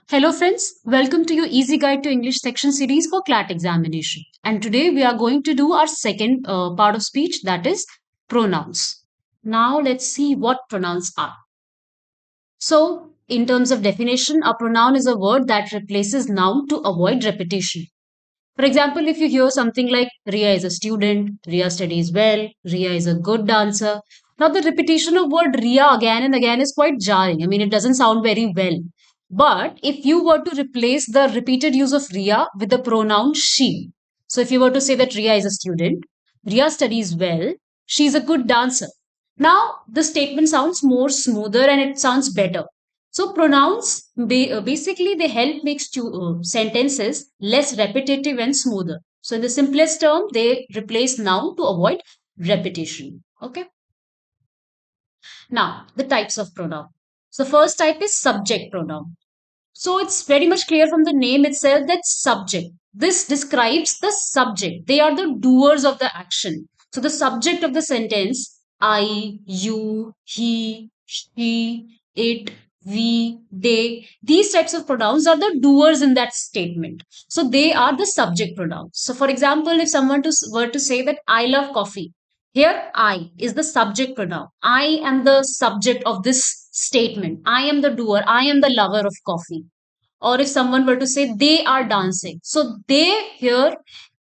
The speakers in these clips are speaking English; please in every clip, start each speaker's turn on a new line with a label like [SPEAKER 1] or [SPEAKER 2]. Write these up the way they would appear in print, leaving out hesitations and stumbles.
[SPEAKER 1] Hello friends, welcome to your Easy Guide to English section series for CLAT examination. And today we are going to do our second part of speech, that is pronouns. Now let's see what pronouns are. So in terms of definition, a pronoun is a word that replaces noun to avoid repetition. For example, if you hear something like Ria is a student, Ria studies well, Ria is a good dancer. Now the repetition of word Ria again and again is quite jarring. I mean, it doesn't sound very well. But if you were to replace the repeated use of Ria with the pronoun she, so if you were to say that Ria is a student, Ria studies well, she is a good dancer. Now the statement sounds more smoother and it sounds better. So pronouns basically they help make sentences less repetitive and smoother. So in the simplest term, they replace noun to avoid repetition. Okay. Now the types of pronoun. So the first type is subject pronoun. So it's very much clear from the name itself that subject. This describes the subject. They are the doers of the action. So the subject of the sentence, I, you, he, she, it, we, they, these types of pronouns are the doers in that statement. So they are the subject pronouns. So for example, if someone were to say that I love coffee, here I is the subject pronoun. I am the subject of this statement. I am the doer. I am the lover of coffee. Or if someone were to say they are dancing, so they here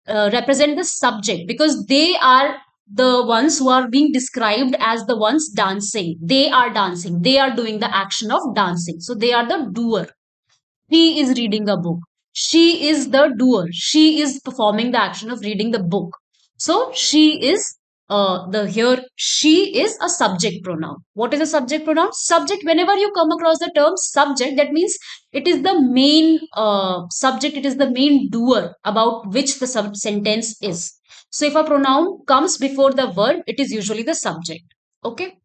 [SPEAKER 1] represent the subject because they are the ones who are being described as the ones dancing. They are dancing, they are doing the action of dancing, so they are the doer. He is reading a book, she is the doer, she is performing the action of reading the book. So she is the here she is a subject pronoun. What is a subject pronoun? Subject, whenever you come across the term subject, that means it is the main subject, it is the main doer about which the sentence is. So if a pronoun comes before the verb, it is usually the subject. Okay.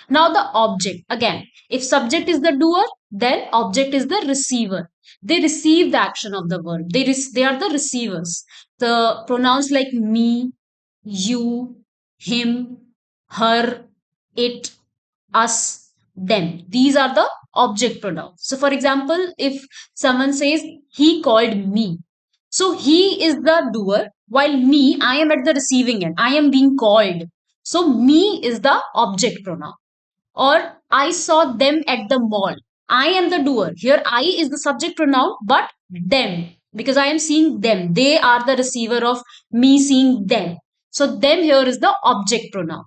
[SPEAKER 1] Now the object, again, if subject is the doer, then object is the receiver. They receive the action of the verb. They are the receivers. The pronouns like me, you, him, her, it, us, them. These are the object pronouns. So for example, if someone says he called me, so he is the doer while me, I am at the receiving end. I am being called. So me is the object pronoun. Or I saw them at the mall. I am the doer. Here I is the subject pronoun, but them, because I am seeing them. They are the receiver of me seeing them. So them here is the object pronoun.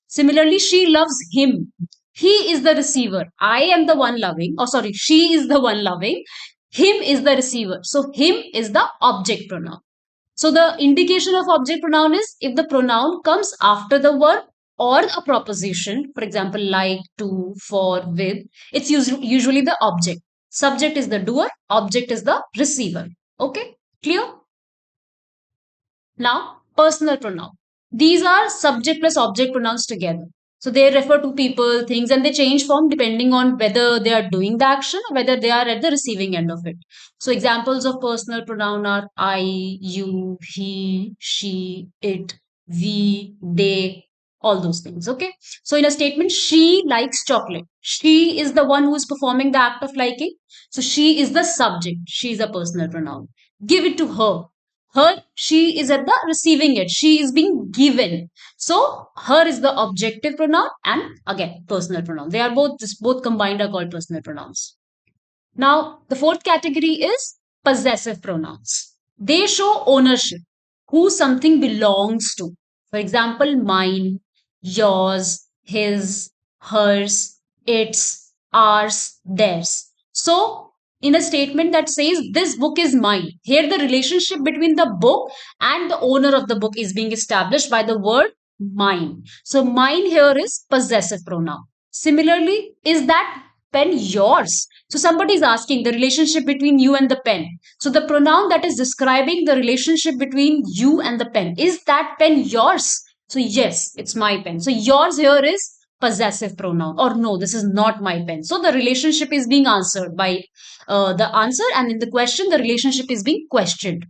[SPEAKER 1] Similarly, she loves him. He is the receiver. I am the one loving. Oh, sorry, she is the one loving. Him is the receiver. So him is the object pronoun. So the indication of object pronoun is if the pronoun comes after the verb or a proposition, for example, like, to, for, with, it's usually the object. Subject is the doer, object is the receiver. Okay, clear? Now, personal pronoun. These are subject plus object pronouns together. So they refer to people, things, and they change form depending on whether they are doing the action or whether they are at the receiving end of it. So examples of personal pronoun are I, you, he, she, it, we, they, all those things. Okay. So in a statement, she likes chocolate. She is the one who is performing the act of liking. So she is the subject. She is a personal pronoun. Give it to her. Her, she is at the receiving end. She is being given. So her is the objective pronoun and again personal pronoun. They are both combined are called personal pronouns. Now the fourth category is possessive pronouns. They show ownership, who something belongs to. For example, mine, yours, his, hers, its, ours, theirs. So in a statement that says this book is mine, here the relationship between the book and the owner of the book is being established by the word mine. So mine here is possessive pronoun. Similarly, is that pen yours? So somebody is asking the relationship between you and the pen. So the pronoun that is describing the relationship between you and the pen, is that pen yours? So yes, it's my pen. So yours here is possessive pronoun, or no, this is not my pen. So the relationship is being answered by the answer, and in the question the relationship is being questioned.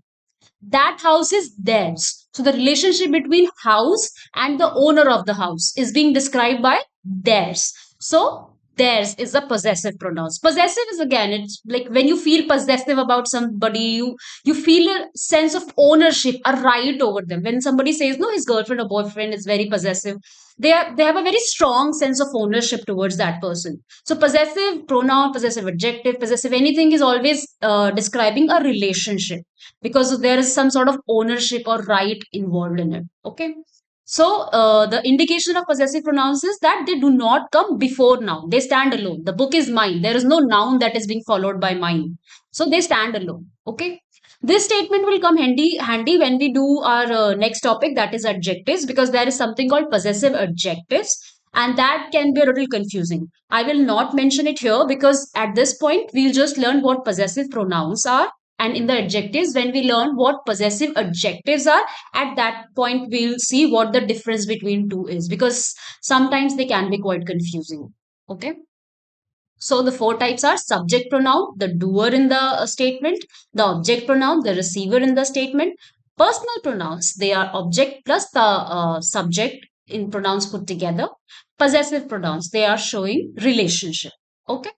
[SPEAKER 1] That house is theirs. So the relationship between house and the owner of the house is being described by theirs. So theirs is a possessive pronouns. Possessive is, again, it's like when you feel possessive about somebody, you feel a sense of ownership, a right over them. When somebody says no, his girlfriend or boyfriend is very possessive, they have a very strong sense of ownership towards that person. So possessive pronoun, possessive adjective, possessive anything is always describing a relationship, because there is some sort of ownership or right involved in it. Okay. So, the indication of possessive pronouns is that they do not come before noun. They stand alone. The book is mine. There is no noun that is being followed by mine. So, they stand alone. Okay. This statement will come handy when we do our next topic, that is adjectives, because there is something called possessive adjectives, and that can be a little confusing. I will not mention it here because at this point we'll just learn what possessive pronouns are, and in the adjectives, when we learn what possessive adjectives are, at that point we'll see what the difference between two is, because sometimes they can be quite confusing. Okay. So the four types are subject pronoun, the doer in the statement, the object pronoun, the receiver in the statement. Personal pronouns, they are object plus the subject in pronouns put together. Possessive pronouns, they are showing relationship. Okay.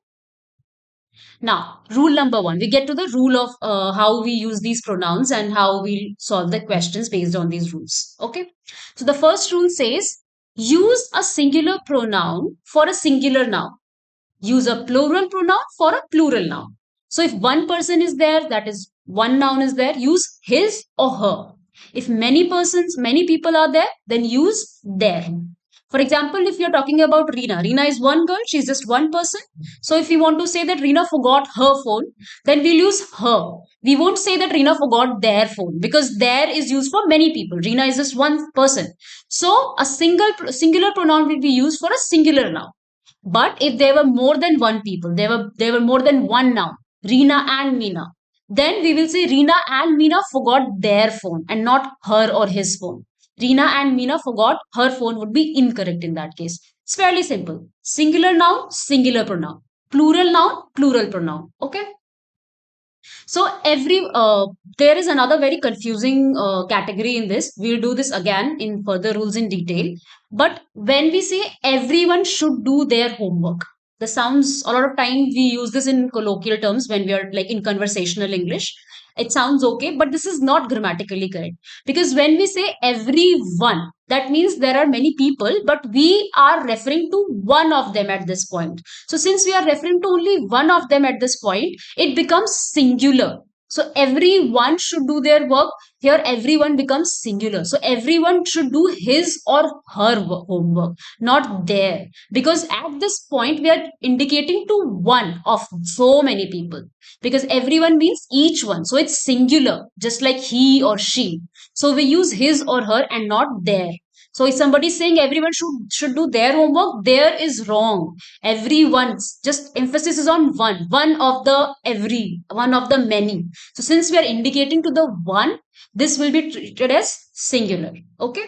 [SPEAKER 1] Now, rule number one, we get to the rule of how we use these pronouns and how we solve the questions based on these rules. Okay. So the first rule says use a singular pronoun for a singular noun. Use a plural pronoun for a plural noun. So if one person is there, that is one noun is there, use his or her. If many persons, many people are there, then use their. For example, if you're talking about Reena, Reena is one girl, she's just one person. So if we want to say that Reena forgot her phone, then we'll use her. We won't say that Reena forgot their phone, because their is used for many people. Reena is just one person. So a singular pronoun will be used for a singular noun. But if there were more than one people, there were more than one noun, Reena and Meena, then we will say Reena and Meena forgot their phone and not her or his phone. Reena and Meena forgot her phone would be incorrect in that case. It's fairly simple. Singular noun, singular pronoun. Plural noun, plural pronoun. Okay. So there is another very confusing category in this. We'll do this again in further rules in detail. But when we say everyone should do their homework, the sounds, a lot of time we use this in colloquial terms when we are like in conversational English. It sounds okay, but this is not grammatically correct, because when we say everyone, that means there are many people, but we are referring to one of them at this point. So since we are referring to only one of them at this point, it becomes singular. So everyone should do their work. Here, everyone becomes singular. So everyone should do his or her homework, not their. Because at this point, we are indicating to one of so many people. Because everyone means each one. So it's singular, just like he or she. So we use his or her and not their. So if somebody is saying everyone should do their homework, there is wrong. Everyone's, just emphasis is on one of the every, one of the many. So since we are indicating to the one, this will be treated as singular. Okay.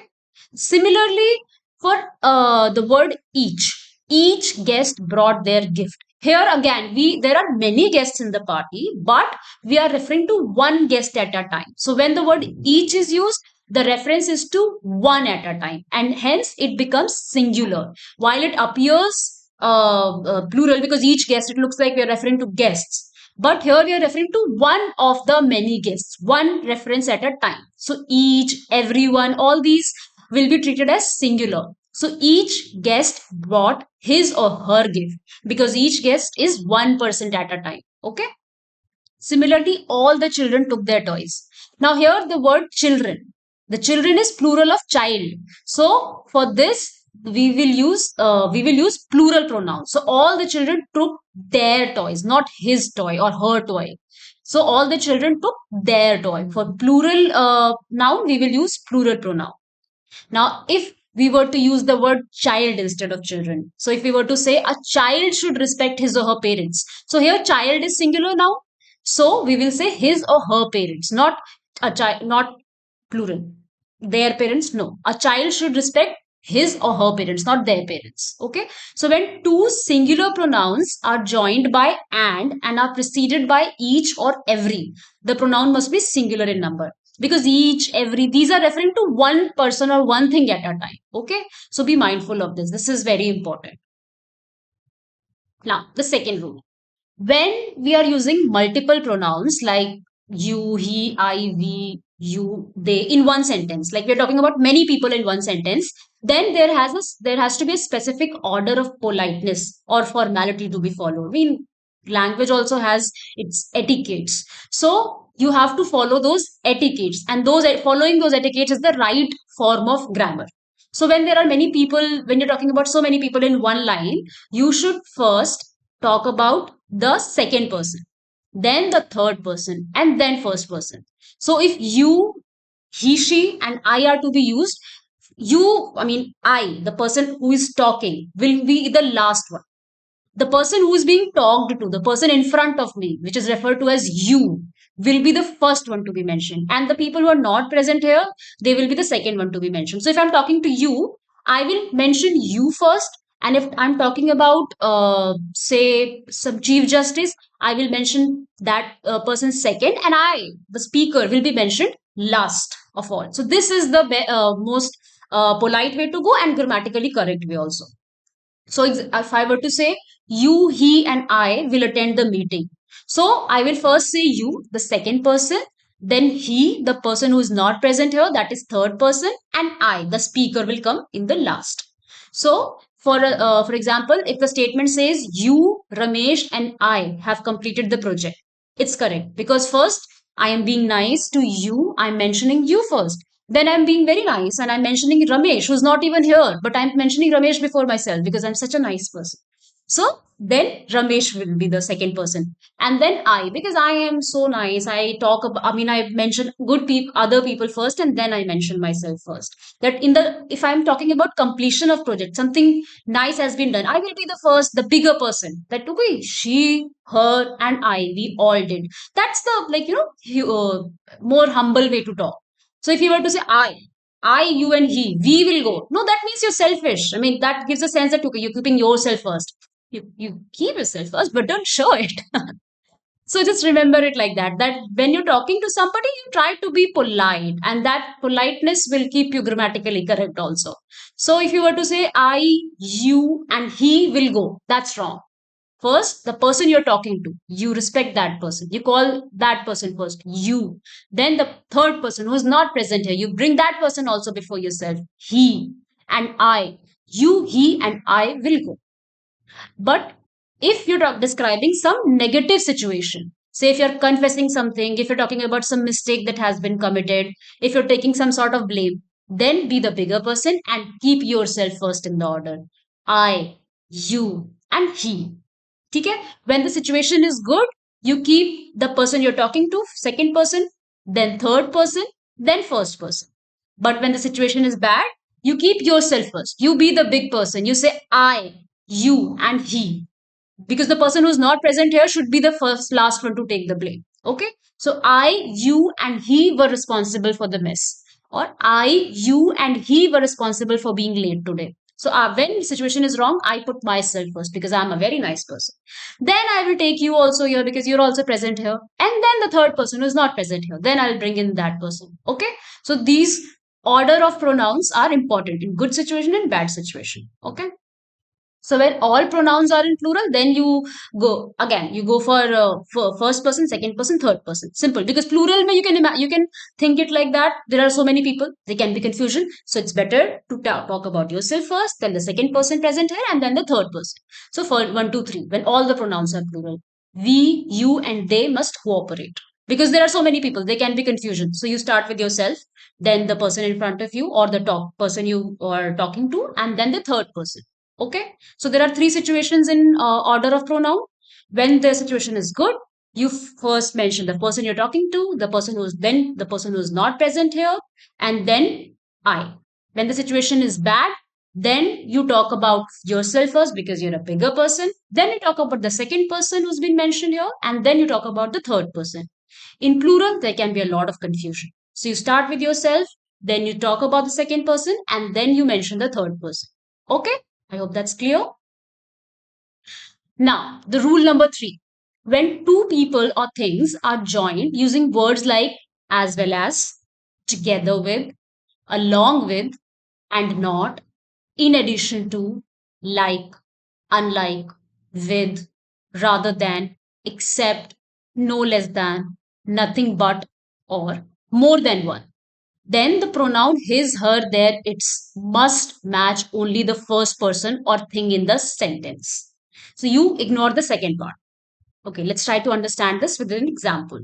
[SPEAKER 1] Similarly, for the word each guest brought their gift. Here again, there are many guests in the party, but we are referring to one guest at a time. So when the word each is used, the reference is to one at a time, and hence it becomes singular. While it appears plural, because each guest, it looks like we are referring to guests. But here we are referring to one of the many guests, one reference at a time. So each, everyone, all these will be treated as singular. So each guest brought his or her gift, because each guest is one person at a time. Okay. Similarly, all the children took their toys. Now here the word children. The children is plural of child. So for this we will use plural pronouns. So all the children took their toys, not his toy or her toy. So all the children took their toy. For plural noun, we will use plural pronoun. Now, if we were to use the word child instead of children, so if we were to say a child should respect his or her parents, so here child is singular now, so we will say his or her parents, not a child, not plural. Their parents, no. A child should respect his or her parents, not their parents. Okay. So when two singular pronouns are joined by and are preceded by each or every, the pronoun must be singular in number, because each, every, these are referring to one person or one thing at a time. Okay. So be mindful of this. This is very important. Now, the second rule. When we are using multiple pronouns like you, he, I, we, you, they in one sentence, like we're talking about many people in one sentence, then there has to be a specific order of politeness or formality to be followed. I mean, language also has its etiquettes. So you have to follow those etiquettes, and those following those etiquettes is the right form of grammar. So when there are many people, when you're talking about so many people in one line, you should first talk about the second person, then the third person, and then first person. So if you, he, she, and I are to be used, I mean, I, the person who is talking, will be the last one. The person who is being talked to, the person in front of me, which is referred to as you, will be the first one to be mentioned. And the people who are not present here, they will be the second one to be mentioned. So if I'm talking to you, I will mention you first. And if I'm talking about, say, some Chief Justice, I will mention that person second. And I, the speaker, will be mentioned last of all. So this is the most polite way to go and grammatically correct way also. So if I were to say you, he, and I will attend the meeting. So I will first say you, the second person, then he, the person who is not present here, that is third person, and I, the speaker, will come in the last. So for example, if the statement says you, Ramesh, and I have completed the project, it's correct because first I am being nice to you. I'm mentioning you first. Then I'm being very nice and I'm mentioning Ramesh, who's not even here, but I'm mentioning Ramesh before myself because I'm such a nice person. So then Ramesh will be the second person. And then I, because I am so nice, I talk about, I mean, I mention good people, other people first, and then I mention myself first. That if I'm talking about completion of project, something nice has been done, I will be the first, the bigger person. That, okay, she, her, and I, we all did. That's the, like, more humble way to talk. So if you were to say I, you, and he, we will go. No, that means you're selfish. I mean, that gives a sense that okay, you're keeping yourself first. You keep yourself first, but don't show it. So just remember it like that. That when you're talking to somebody, you try to be polite, and that politeness will keep you grammatically correct also. So if you were to say I, you, and he will go, that's wrong. First, the person you're talking to, you respect that person. You call that person first, you. Then the third person who's not present here, you bring that person also before yourself, he and I. You, he, and I will go. But if you're describing some negative situation, say if you're confessing something, if you're talking about some mistake that has been committed, if you're taking some sort of blame, then be the bigger person and keep yourself first in the order. I, you, and he. Okay? When the situation is good, you keep the person you're talking to, second person, then third person, then first person. But when the situation is bad, you keep yourself first. You be the big person. You say I, you, and he. Because the person who's not present here should be the first, last one to take the blame. Okay? So I, you, and he were responsible for the mess. Or I, you, and he were responsible for being late today. So when the situation is wrong, I put myself first because I'm a very nice person. Then I will take you also here because you're also present here. And then the third person who is not present here. Then I'll bring in that person. Okay? So these order of pronouns are important in good situation and bad situation. Okay? So when all pronouns are in plural, then you go again. You go for first person, second person, third person. Simple because plural, mein you can think it like that. There are so many people, there can be confusion. So it's better to talk about yourself first, then the second person present here, and then the third person. So for one, two, three, when all the pronouns are plural, we, you, and they must cooperate because there are so many people. There can be confusion. So you start with yourself, then the person in front of you, or the top person you are talking to, and then the third person. Okay. So there are three situations in order of pronoun. When the situation is good, you first mention the person you're talking to, the person who's not present here, and then I. When the situation is bad, then you talk about yourself first because you're a bigger person. Then you talk about the second person who's been mentioned here, and then you talk about the third person. In plural, there can be a lot of confusion. So you start with yourself, then you talk about the second person, and then you mention the third person. Okay? I hope that's clear. Now, the rule number three. When two people or things are joined using words like as well as, together with, along with, and not, in addition to, like, unlike. with, rather than, except, no less than, nothing but, or more than one. Then the pronoun his, her, their, its must match only the first person or thing in the sentence. So you ignore the second part. Okay, let's try to understand this with an example.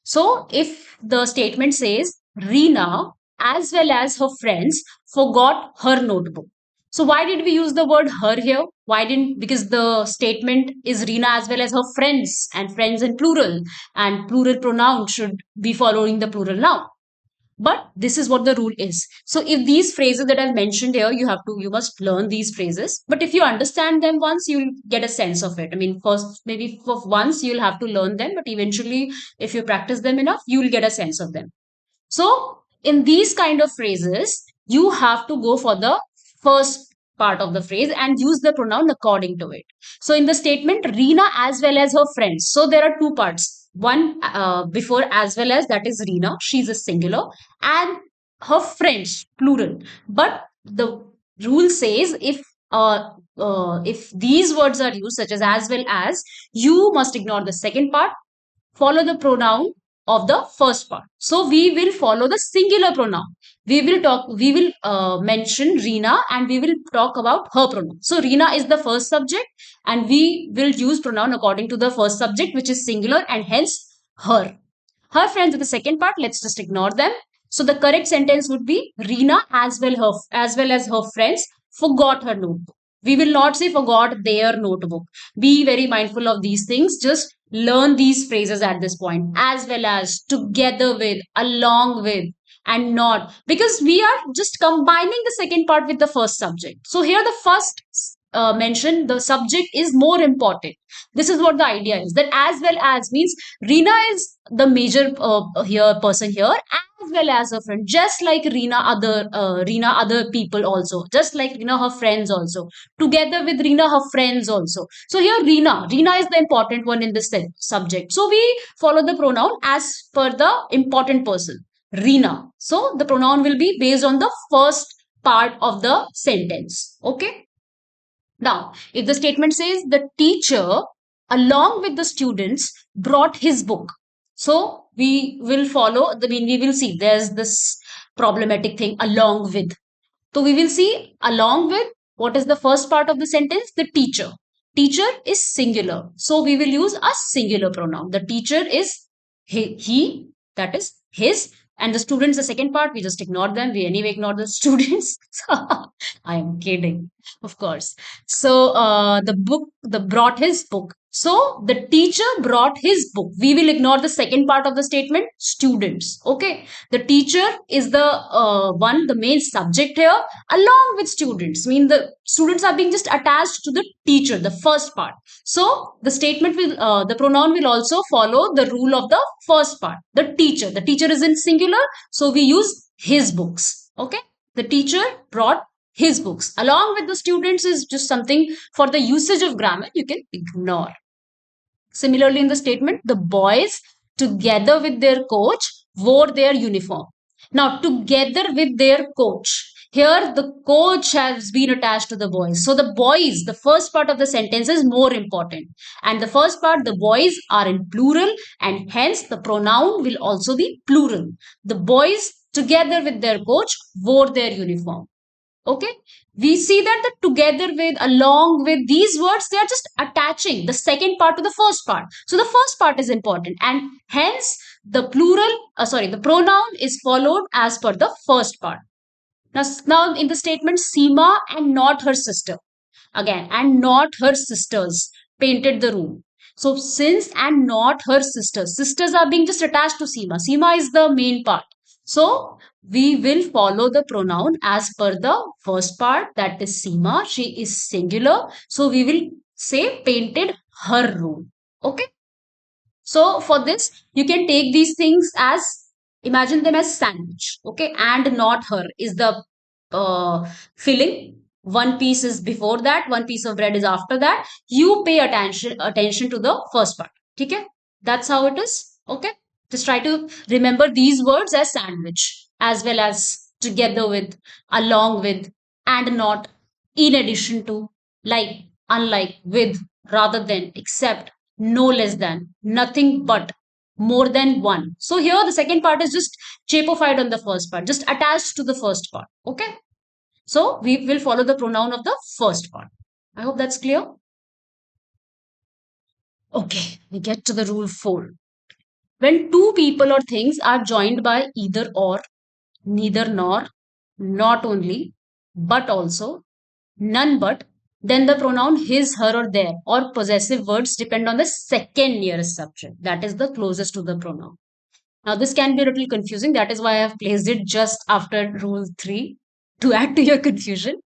[SPEAKER 1] So, if the statement says Reena, as well as her friends, forgot her notebook. So, why did we use the word her here? Why didn't? Because the statement is Reena as well as her friends, and friends in plural, and plural pronoun should be following the plural noun. But this is what the rule is. So if these phrases that I've mentioned here, you must learn these phrases. But if you understand them once, you'll get a sense of it. I mean, first, maybe for once you'll have to learn them, but eventually, if you practice them enough, you'll get a sense of them. So, in these kind of phrases, you have to go for the first part of the phrase and use the pronoun according to it. So, in the statement, Reena as well as her friends. So, there are two parts. One before as well as, that is Reena, she's a singular, and her friends, plural. But the rule says if these words are used, such as well as, you must ignore the second part, follow the pronoun of the first part. So we will follow the singular pronoun. We will mention Reena and we will talk about her pronoun. So Reena is the first subject and we will use pronoun according to the first subject, which is singular, and hence her. Her friends are the second part. Let's just ignore them. So the correct sentence would be Reena as well as her friends forgot her notebook. We will not say forgot their notebook. Be very mindful of these things. Just learn these phrases at this point, as well as, together with, along with, and not, because we are just combining the second part with the first subject. So here the first mention, the subject is more important. This is what the idea is, that as well as means Reena is the major here person here, as well as her friend, just like Reena other people also, just like Reena her friends also, together with Reena her friends also. So here Reena is the important one in this subject. So we follow the pronoun as per the important person, Reena. So the pronoun will be based on the first part of the sentence. Okay. Now, if the statement says the teacher, along with the students, brought his book. So we will follow, we will see there's this problematic thing, along with. So we will see along with, what is the first part of the sentence? The teacher. Teacher is singular. So we will use a singular pronoun. The teacher is he, that is his. And the students, the second part, we just ignore them. We anyway ignore the students. I am kidding, of course. So the brought his book. So the teacher brought his book. We will ignore the second part of the statement, students. Okay. The teacher is the the main subject here, along with students. I mean, the students are being just attached to the teacher, the first part. So the statement will, the pronoun will also follow the rule of the first part, the teacher. The teacher is in singular, so we use his books. Okay. The teacher brought his books. Along with the students is just something for the usage of grammar you can ignore. Similarly, in the statement, the boys, together with their coach, wore their uniform. Now, together with their coach. Here, the coach has been attached to the boys. So, the boys, the first part of the sentence is more important. And the first part, the boys are in plural, and hence the pronoun will also be plural. The boys, together with their coach, wore their uniform. Okay, we see that the together with, along with, these words, they are just attaching the second part to the first part. So the first part is important, and hence the the pronoun is followed as per the first part. Now in the statement, Seema and not her sister, again, and not her sisters painted the room. So since and not her sisters are being just attached to Seema. Seema is the main part. So we will follow the pronoun as per the first part, that is Seema. She is singular. So we will say painted her room. Okay. So for this, you can take these things as, imagine them as sandwich. Okay. And not her is the filling. One piece is before that, one piece of bread is after that. You pay attention to the first part. Okay. That's how it is. Okay. Just try to remember these words as sandwich, as well as, together with, along with, and not, in addition to, like, unlike, with, rather than, except, no less than, nothing but, more than one. So here the second part is just chapified on the first part, just attached to the first part. Okay. So we will follow the pronoun of the first part. I hope that's clear. Okay, we get to the rule 4. When two people or things are joined by either or, neither nor, not only, but also, none but, then the pronoun his, her, or their, or possessive words depend on the second nearest subject, that is the closest to the pronoun. Now, this can be a little confusing. That is why I have placed it just after rule 3 to add to your confusion.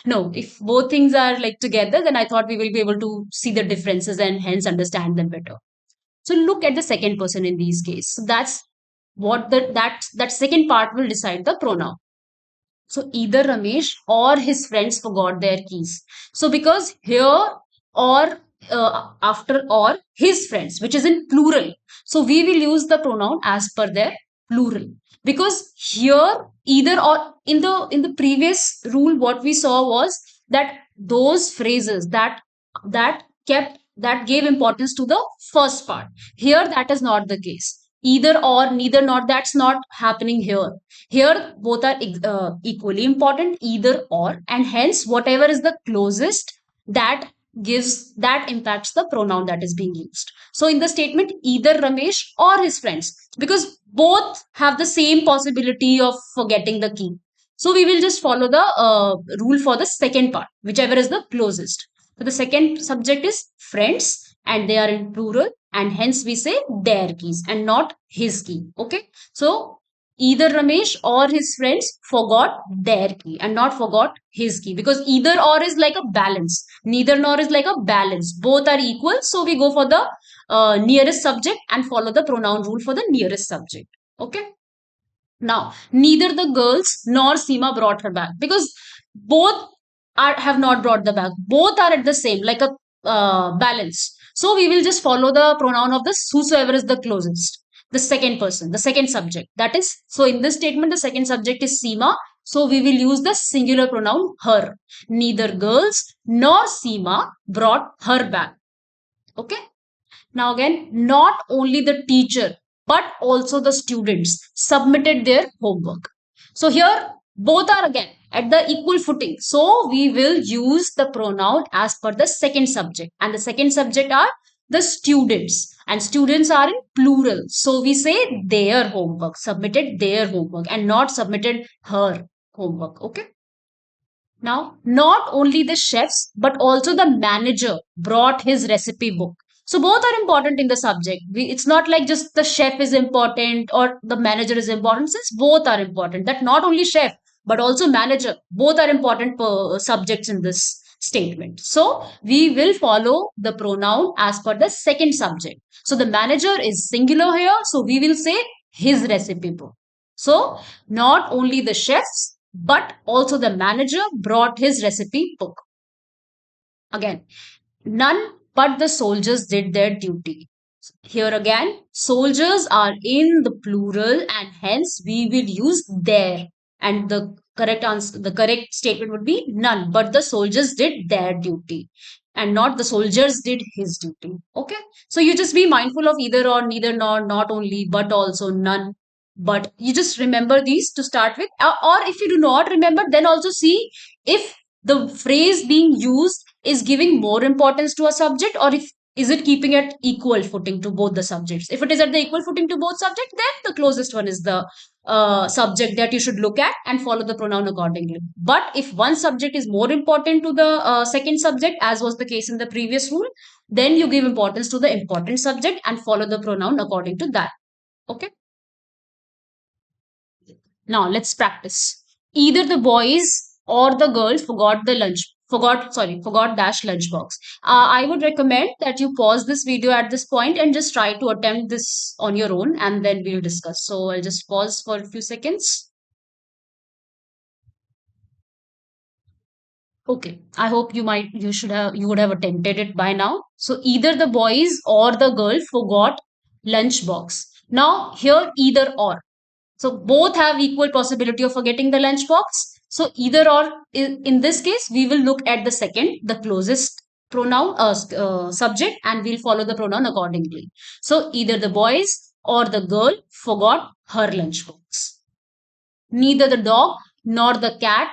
[SPEAKER 1] No, if both things are like together, then I thought we will be able to see the differences and hence understand them better. So look at the second person in these cases. So that's what that second part will decide the pronoun. So either Ramesh or his friends forgot their keys. So because here or after or his friends, which is in plural. So we will use the pronoun as per their plural. Because here either or in the previous rule, what we saw was that those phrases that gave importance to the first part. Here that is not the case. Either or, neither not, that's not happening here. Here, both are equally important, either or, and hence, whatever is the closest, that that impacts the pronoun that is being used. So, in the statement, either Ramesh or his friends, because both have the same possibility of forgetting the key. So, we will just follow the rule for the second part, whichever is the closest. So, the second subject is friends, and they are in plural, and hence we say their keys and not his key. Okay. So, either Ramesh or his friends forgot their key and not forgot his key, because either or is like a balance, neither nor is like a balance. Both are equal. So we go for the nearest subject and follow the pronoun rule for the nearest subject. Okay. Now, neither the girls nor Seema brought her bag, because both have not brought the bag. Both are at the same, like a balance. So we will just follow the pronoun of this whosoever is the closest, the second person, the second subject. That is, so in this statement, the second subject is Seema. So we will use the singular pronoun her. Neither girls nor Seema brought her bag. Okay. Now again, not only the teacher, but also the students submitted their homework. So here, both are again at the equal footing. So we will use the pronoun as per the second subject. And the second subject are the students. And students are in plural. So we say their homework, submitted their homework, and not submitted her homework. Okay. Now, not only the chefs, but also the manager brought his recipe book. So both are important in the subject. It's not like just the chef is important or the manager is important, since both are important. That not only chef, but also manager, both are important subjects in this statement. So we will follow the pronoun as per the second subject. So the manager is singular here. So we will say his recipe book. So not only the chefs, but also the manager brought his recipe book. Again, none but the soldiers did their duty. Here again, soldiers are in the plural and hence we will use their. And the correct answer, the correct statement would be none but the soldiers did their duty and not the soldiers did his duty. Okay. So you just be mindful of either or, neither nor, not only, but also, none. But you just remember these to start with. Or if you do not remember, then also see if the phrase being used is giving more importance to a subject, or if is it keeping it equal footing to both the subjects. If it is at the equal footing to both subjects, then the closest one is the subject that you should look at and follow the pronoun accordingly. But if one subject is more important to the second subject, as was the case in the previous rule, then you give importance to the important subject and follow the pronoun according to that. Okay. Now let's practice. Either the boys or the girls forgot dash lunchbox. I would recommend that you pause this video at this point and just try to attempt this on your own, and then we'll discuss. So I'll just pause for a few seconds. Okay, I hope you would have attempted it by now. So either the boys or the girl forgot lunchbox. Now here either or. So both have equal possibility of forgetting the lunchbox. So either or, in this case, we will look at the second, the closest subject, and we'll follow the pronoun accordingly. So either the boys or the girl forgot her lunchbox. Neither the dog nor the cat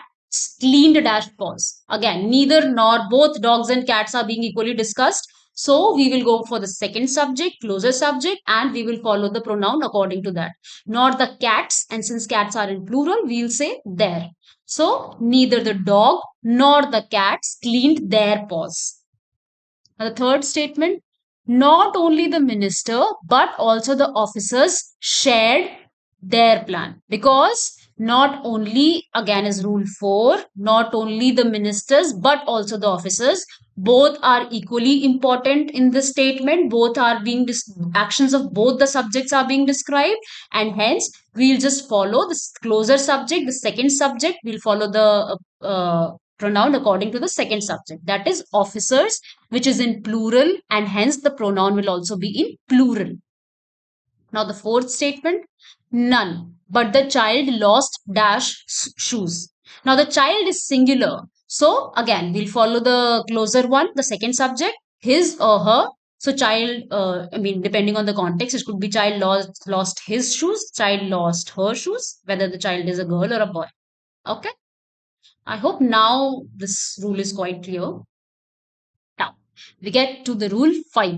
[SPEAKER 1] cleaned dash paws. Again, neither nor both dogs and cats are being equally discussed. So we will go for the second subject, closer subject, and we will follow the pronoun according to that. Nor the cats, and since cats are in plural, we'll say their. So neither the dog nor the cats cleaned their paws. The third statement, not only the minister but also the officers shared their plan, because not only, again is rule 4, not only the ministers but also the officers, both are equally important in this statement. Both are being actions of both the subjects are being described, and hence we'll just follow this closer subject, the second subject. We'll follow the pronoun according to the second subject, that is officers, which is in plural, and hence the pronoun will also be in plural. Now the fourth statement, none but the child lost dash shoes. Now the child is singular. So again, we'll follow the closer one, the second subject, his or her. So child, depending on the context, it could be child lost his shoes, child lost her shoes, whether the child is a girl or a boy. Okay. I hope now this rule is quite clear. Now we get to the rule 5.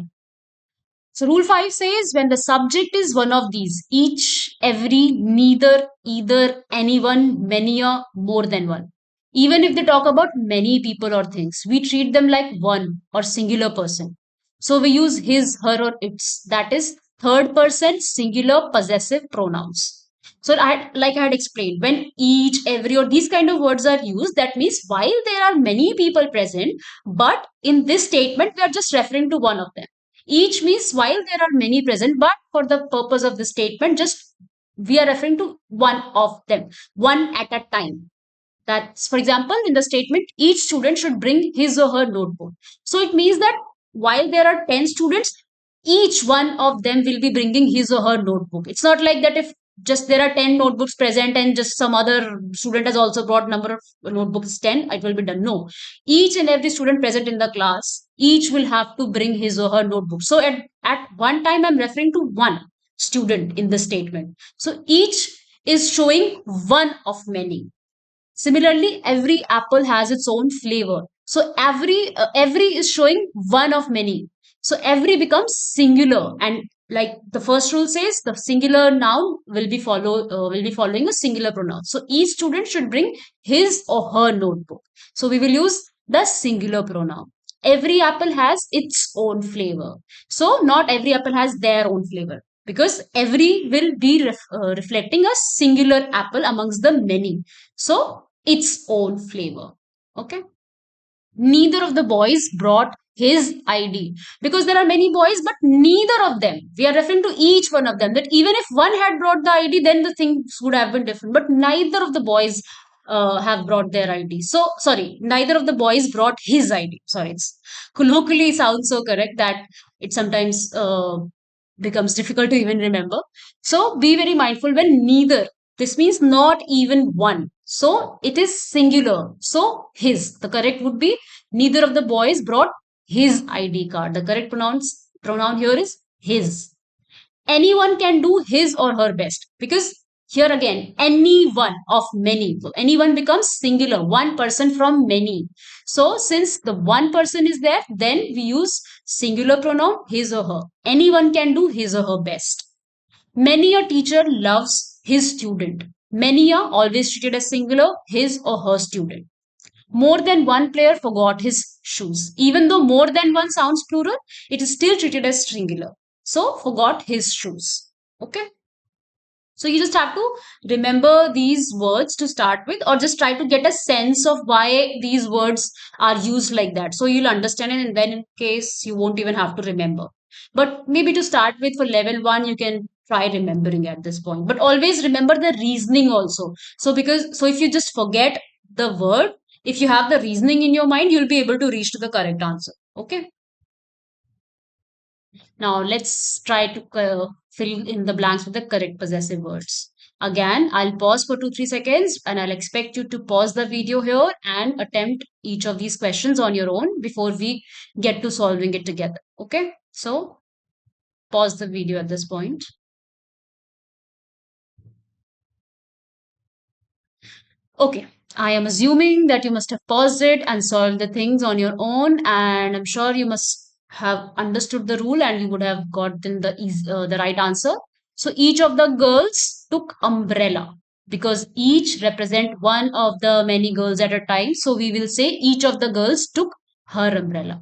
[SPEAKER 1] So rule 5 says when the subject is one of these, each, every, neither, either, anyone, many, or more than one. Even if they talk about many people or things, we treat them like one or singular person. So we use his, her, or its. That is third person singular possessive pronouns. So like I had explained, when each, every, or these kind of words are used, that means while there are many people present, but in this statement we are just referring to one of them. Each means while there are many present, but for the purpose of the statement, just we are referring to one of them, one at a time. That's, for example, in the statement, each student should bring his or her notebook. So it means that while there are 10 students, each one of them will be bringing his or her notebook. It's not like that if just there are 10 notebooks present and just some other student has also brought number of notebooks 10, it will be done. No, each and every student present in the class, each will have to bring his or her notebook. So at one time, I'm referring to one student in the statement. So each is showing one of many. Similarly, every apple has its own flavor. So every is showing one of many. So every becomes singular, and like the first rule says, the singular noun will be following a singular pronoun. So each student should bring his or her notebook. So we will use the singular pronoun. Every apple has its own flavor. So not every apple has their own flavor, because every will be reflecting a singular apple amongst the many. So its own flavor. Okay. Neither of the boys brought his ID, because there are many boys, but neither of them. We are referring to each one of them. That even if one had brought the ID, then the things would have been different. But neither of the boys have brought their ID. So sorry, neither of the boys brought his ID. Sorry, it's colloquially sounds so correct that it sometimes becomes difficult to even remember. So be very mindful when neither. This means not even one. So it is singular. So his. The correct would be neither of the boys brought his ID card. The correct pronoun here is his. Anyone can do his or her best, because here again, any one of many. So anyone becomes singular, one person from many. So since the one person is there, then we use singular pronoun his or her. Anyone can do his or her best. Many a teacher loves his student. Many are always treated as singular, his or her student. More than one player forgot his shoes. Even though more than one sounds plural, it is still treated as singular. So, forgot his shoes. Okay. So, you just have to remember these words to start with, or just try to get a sense of why these words are used like that. So, you'll understand it, and then in case you won't even have to remember. But maybe to start with for level 1, you can try remembering at this point. But always remember the reasoning also. So if you just forget the word, if you have the reasoning in your mind, you'll be able to reach to the correct answer. Okay. Now let's try to fill in the blanks with the correct possessive words. Again, I'll pause for 2-3 seconds and I'll expect you to pause the video here and attempt each of these questions on your own before we get to solving it together. Okay? So pause the video at this point. Okay, I am assuming that you must have paused it and solved the things on your own, and I'm sure you must have understood the rule and you would have gotten the right answer. So each of the girls took umbrella because each represent one of the many girls at a time. So we will say each of the girls took her umbrella.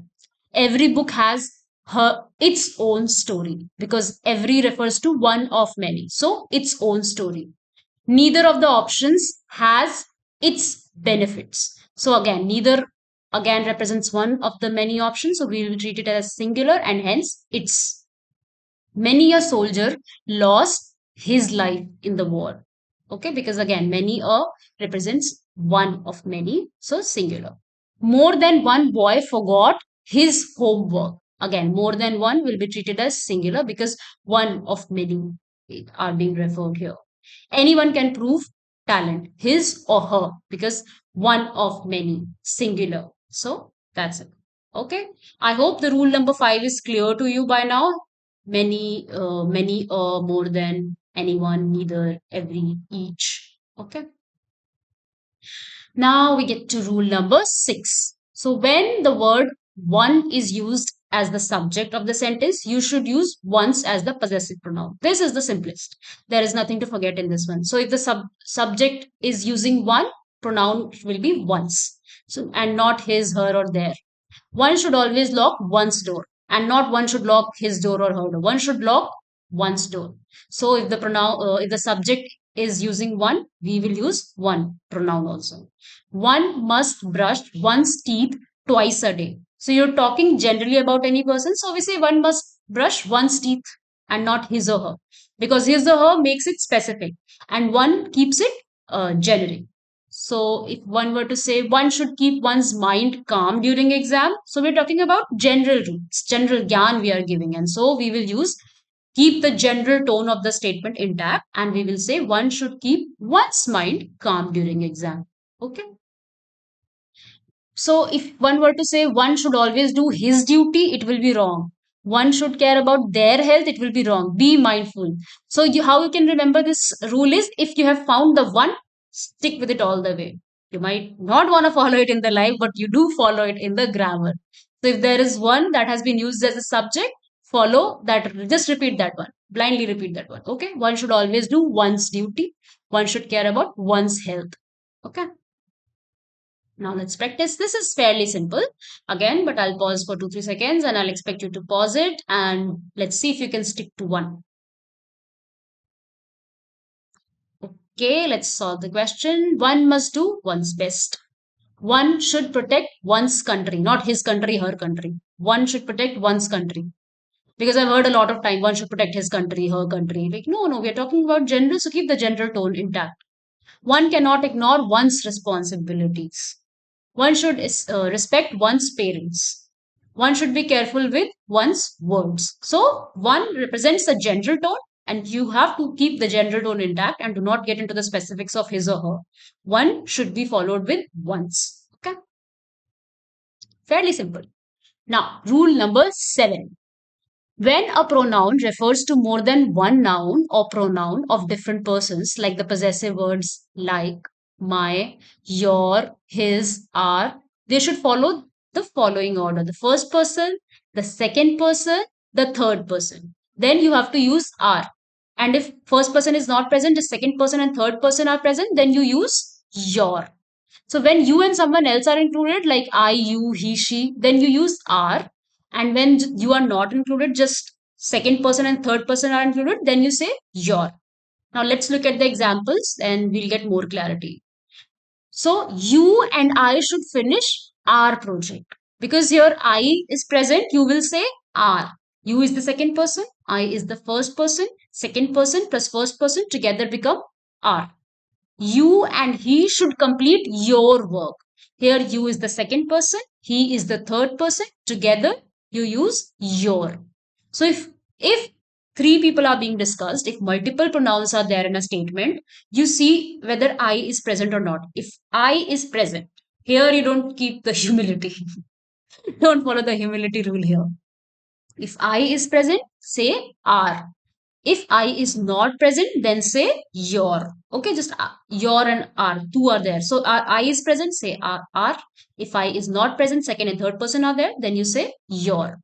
[SPEAKER 1] Every book has her its own story because every refers to one of many. So its own story. Neither of the options has its benefits. So again, neither again represents one of the many options. So we will treat it as singular and hence it's many a soldier lost his life in the war. Okay, because again, many a represents one of many. So singular. More than one boy forgot his homework. Again, more than one will be treated as singular because one of many are being referred here. Anyone can prove talent, his or her, because one of many, singular. So that's it. Okay. I hope the rule number 5 is clear to you by now. Many, more than, anyone, neither, every, each. Okay. Now we get to rule number 6. So when the word one is used as the subject of the sentence, you should use once as the possessive pronoun. This is the simplest. There is nothing to forget in this one. So if the subject is using one, pronoun will be once. So and not his, her, or their. One should always lock one's door and not one should lock his door or her door. One should lock one's door. So if the subject is using one, we will use one pronoun also. One must brush one's teeth twice a day. So you're talking generally about any person. So we say one must brush one's teeth and not his or her because his or her makes it specific and one keeps it generic. So if one were to say one should keep one's mind calm during exam, so we're talking about general rules, general gyan we are giving. And so we will use keep the general tone of the statement intact and we will say one should keep one's mind calm during exam. Okay. So if one were to say one should always do his duty, it will be wrong. One should care about their health, it will be wrong. Be mindful. So how you can remember this rule is if you have found the one, stick with it all the way. You might not want to follow it in the life, but you do follow it in the grammar. So if there is one that has been used as a subject, follow that. Just repeat that one. Blindly repeat that one. Okay. One should always do one's duty. One should care about one's health. Okay. Now let's practice. This is fairly simple again, but I'll pause for 2-3 seconds and I'll expect you to pause it and let's see if you can stick to one. Okay, let's solve the question. One must do one's best. One should protect one's country, not his country, her country. One should protect one's country. Because I've heard a lot of time one should protect his country, her country. Like, no, we're talking about general, so keep the general tone intact. One cannot ignore one's responsibilities. One should respect one's parents. One should be careful with one's words. So, one represents the general tone, and you have to keep the general tone intact and do not get into the specifics of his or her. One should be followed with once. Okay, fairly simple. Now, rule number 7. When a pronoun refers to more than one noun or pronoun of different persons, like the possessive words like, my, your, his, our, they should follow the following order. The first person, the second person, the third person. Then you have to use are. And if first person is not present, the second person and third person are present, then you use your. So when you and someone else are included, like I, you, he, she, then you use are. And when you are not included, just second person and third person are included, then you say your. Now let's look at the examples and we'll get more clarity. So you and I should finish our project. Because here I is present, you will say are. You is the second person, I is the first person, second person plus first person together become are. You and he should complete your work. Here you is the second person, he is the third person. Together you use your. So if three people are being discussed, if multiple pronouns are there in a statement, you see whether I is present or not. If I is present, here you don't keep the humility. Don't follow the humility rule here. If I is present, say are. If I is not present, then say your. Okay, just your and are. Two are there. So I is present, say are. If I is not present, second and third person are there, then you say your.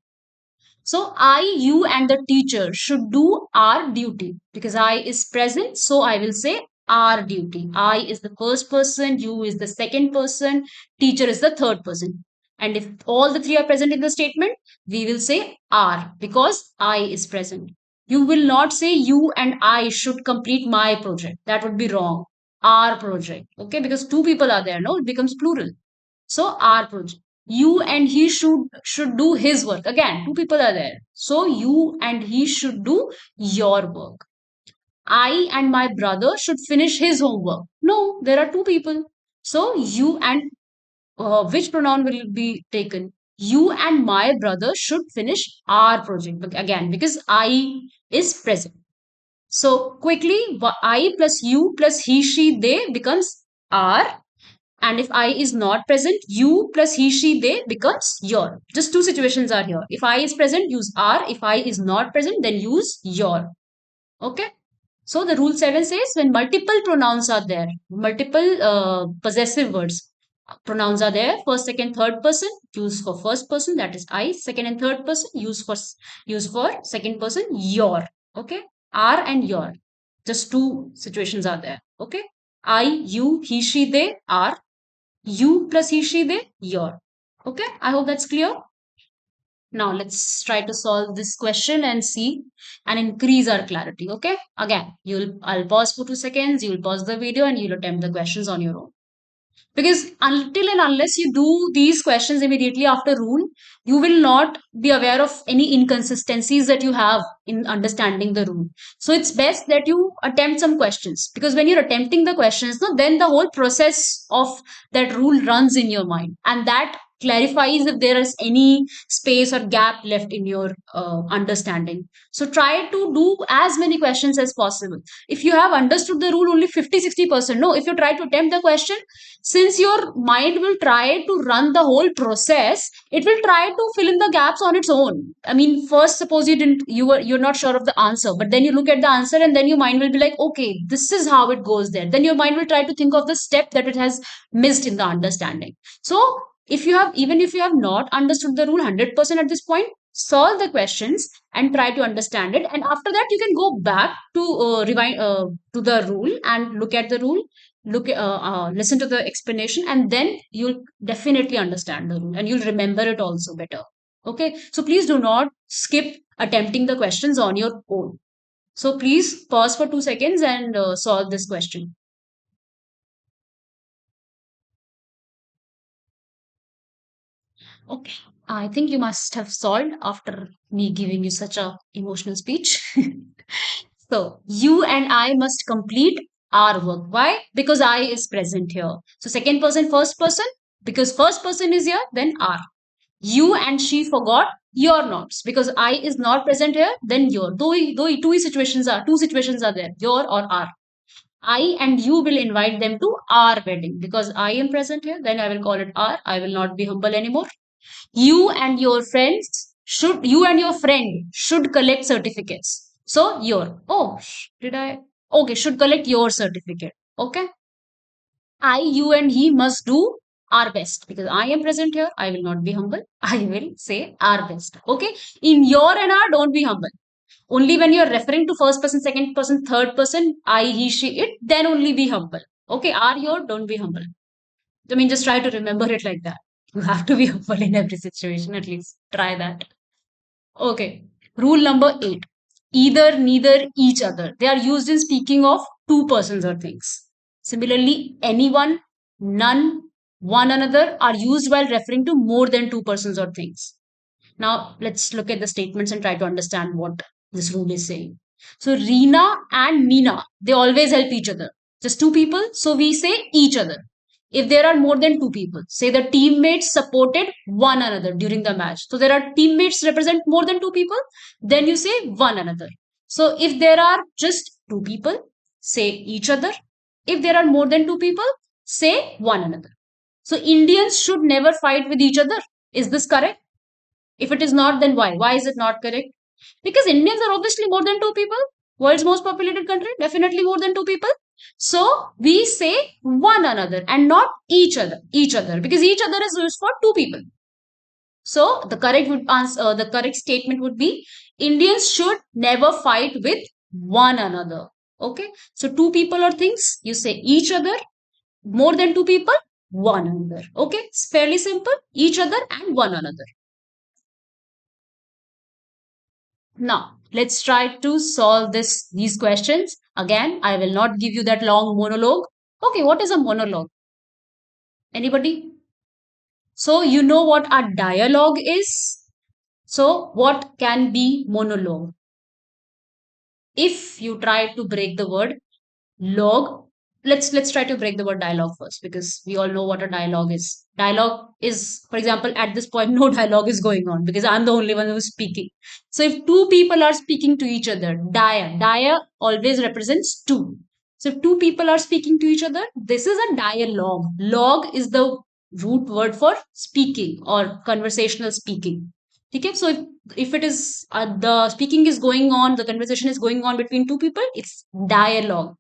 [SPEAKER 1] So I, you, and the teacher should do our duty because I is present. So I will say our duty. I is the first person, you is the second person, teacher is the third person. And if all the three are present in the statement, we will say are because I is present. You will not say you and I should complete my project. That would be wrong. Our project. Okay, because two people are there, no? It becomes plural. So our project. You and he should do his work. Again, two people are there. So you and he should do your work. I and my brother should finish his homework. No, there are two people. So you and which pronoun will be taken? You and my brother should finish our project. Again, because I is present. So quickly, I plus you plus he, she, they becomes our, and if I is not present, you plus he, she, they becomes your. Just two situations are here. If I is present, use are. If I is not present, then use your. Okay. So the rule 7 says when multiple pronouns are there, multiple possessive words, pronouns are there, first, second, third person, use for first person, that is I. Second and third person, use for second person, your. Okay. Are and your. Just two situations are there. Okay. I, you, he, she, they, are. You plus he, she, they, your. Okay, I hope that's clear. Now let's try to solve this question and see and increase our clarity. Okay, again, I'll pause for 2 seconds, you'll pause the video and you'll attempt the questions on your own. Because until and unless you do these questions immediately after rule, you will not be aware of any inconsistencies that you have in understanding the rule. So it's best that you attempt some questions, because when you're attempting the questions, no, then the whole process of that rule runs in your mind, and that clarifies if there is any space or gap left in your understanding. So try to do as many questions as possible. If you have understood the rule only 50-60%, no, if you try to attempt the question, since your mind will try to run the whole process, it will try to fill in the gaps on its own. I mean, first suppose you're not sure of the answer, but then you look at the answer and then your mind will be like, okay, this is how it goes there. Then your mind will try to think of the step that it has missed in the understanding. So even if you have not understood the rule 100% at this point, solve the questions and try to understand it, and after that you can go back to rewind to the rule and look at the rule, listen to the explanation, and then you'll definitely understand the rule and you'll remember it also better. Okay, so please do not skip attempting the questions on your own. So please pause for 2 seconds and solve this question. Okay, I think you must have solved after me giving you such a emotional speech. So you and I must complete our work. Why? Because I is present here. So second person, first person, because first person is here, then are. You and she forgot your notes because I is not present here, then your. Though two situations are there, your or are. I and you will invite them to our wedding because I am present here, then I will call it our. I will not be humble anymore. You and your friend should collect certificates. So your. Oh, did I? Okay, should collect your certificate. Okay. I, you, and he must do our best because I am present here. I will not be humble. I will say our best. Okay. In your and our, don't be humble. Only when you're referring to first person, second person, third person, I, he, she, it, then only be humble. Okay. Are your, don't be humble. I mean, just try to remember it like that. You have to be humble in every situation, at least. Try that. Okay. Rule number 8. Either, neither, each other. They are used in speaking of two persons or things. Similarly, anyone, none, one another are used while referring to more than two persons or things. Now, let's look at the statements and try to understand what this rule is saying. So, Reena and Meena, they always help each other. Just two people, so we say each other. If there are more than two people, say the teammates supported one another during the match. So there are teammates represent more than two people, then you say one another. So if there are just two people, say each other. If there are more than two people, say one another. So Indians should never fight with each other. Is this correct? If it is not, then why? Why is it not correct? Because Indians are obviously more than two people. World's most populated country, definitely more than two people. So we say one another and not each other. Each other, because each other is used for two people. So the correct statement would be Indians should never fight with one another. Okay. So two people or things, you say each other. More than two people, one another. Okay. It's fairly simple. Each other and one another. Now, let's try to solve these questions. Again, I will not give you that long monologue. Okay, what is a monologue? Anybody? So, you know what a dialogue is? So, what can be monologue? If you try to break the word log, let's try to break the word dialogue first, because we all know what a dialogue is. Dialogue is, for example, at this point no dialogue is going on because I'm the only one who's speaking. So if two people are speaking to each other, dia always represents two. So if two people are speaking to each other, this is a dialogue. Log is the root word for speaking or conversational speaking. Okay, so if it is the speaking is going on, the conversation is going on between two people, it's dialogue.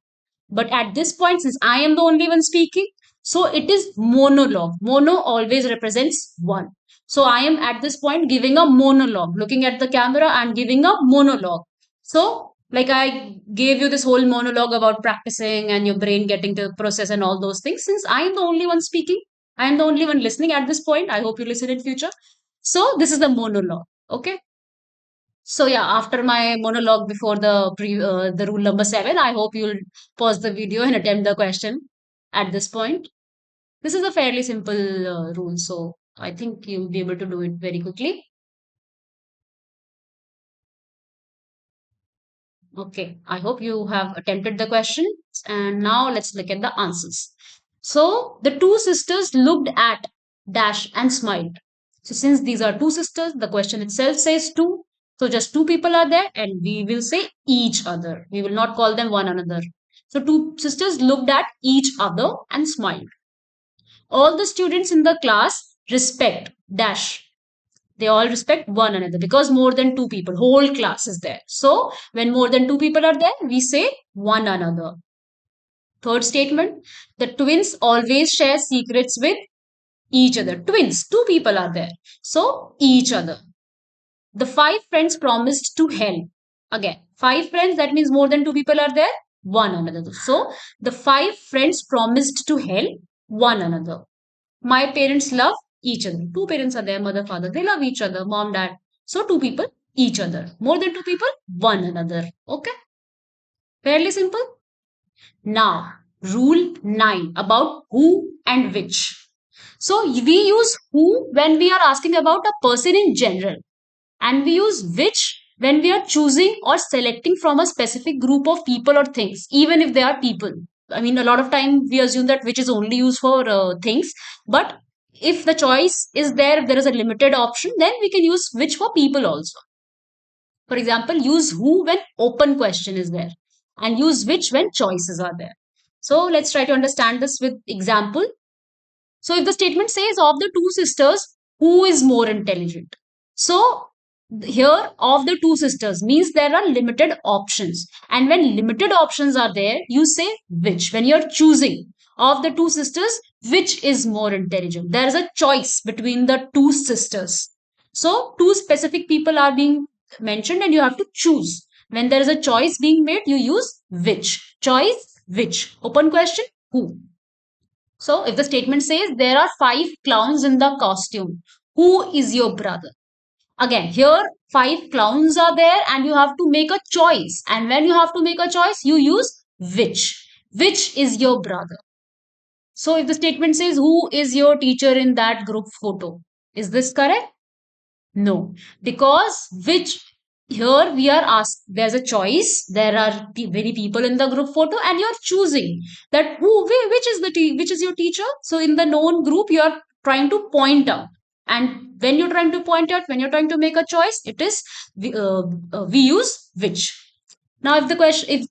[SPEAKER 1] But at this point, since I am the only one speaking, so it is monologue. Mono always represents one. So I am at this point giving a monologue. Looking at the camera, I'm giving a monologue. So, like I gave you this whole monologue about practicing and your brain getting to process and all those things. Since I am the only one speaking, I am the only one listening at this point. I hope you listen in future. So this is the monologue. Okay. So yeah, after my monologue before the rule number 7, I hope you'll pause the video and attempt the question at this point. This is a fairly simple rule, so I think you'll be able to do it very quickly. Okay, I hope you have attempted the question, and now let's look at the answers. So the two sisters looked at dash and smiled. So since these are two sisters, the question itself says two. So just two people are there, and we will say each other. We will not call them one another. So two sisters looked at each other and smiled. All the students in the class respect dash. They all respect one another because more than two people, whole class is there. So when more than two people are there, we say one another. Third statement, the twins always share secrets with each other. Twins, two people are there. So each other. The five friends promised to help. Again, five friends, that means more than two people are there, one another. So the five friends promised to help one another. My parents love each other. Two parents are there, mother, father. They love each other, mom, dad. So two people, each other. More than two people, one another. Okay? Fairly simple. Now, rule 9 about who and which. So we use who when we are asking about a person in general, and we use which when we are choosing or selecting from a specific group of people or things, even if they are people. I mean, a lot of time we assume that which is only used for things, but if the choice is there, if there is a limited option, then we can use which for people also. For example, use who when open question is there, and use which when choices are there. So let's try to understand this with example. So if the statement says of the two sisters, who is more intelligent? So here of the two sisters means there are limited options. And when limited options are there, you say which. When you're choosing of the two sisters, which is more intelligent? There is a choice between the two sisters. So two specific people are being mentioned and you have to choose. When there is a choice being made, you use which. Choice, which. Open question, who. So if the statement says there are five clowns in the costume, who is your brother? Again, here five clowns are there and you have to make a choice. And when you have to make a choice, you use which. Which is your brother? So if the statement says who is your teacher in that group photo, is this correct? No, because which Here we are asked, there's a choice. There are many people in the group photo, and you're choosing that which is which is your teacher. So in the known group, you are trying to point out. And when you're trying to point out, when you're trying to make a choice, it is we use which. Now, if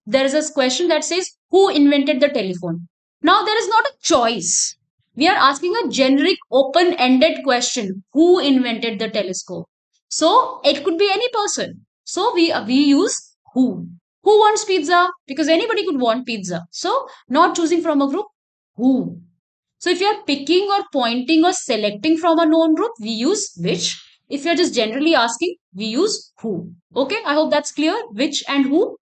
[SPEAKER 1] there is a question that says who invented the telephone, now there is not a choice. We are asking a generic open-ended question: who invented the telescope? So it could be any person. So we use who. Who wants pizza? Because anybody could want pizza. So not choosing from a group, who. So if you are picking or pointing or selecting from a known group, we use which. If you are just generally asking, we use who. Okay, I hope that's clear. Which and who.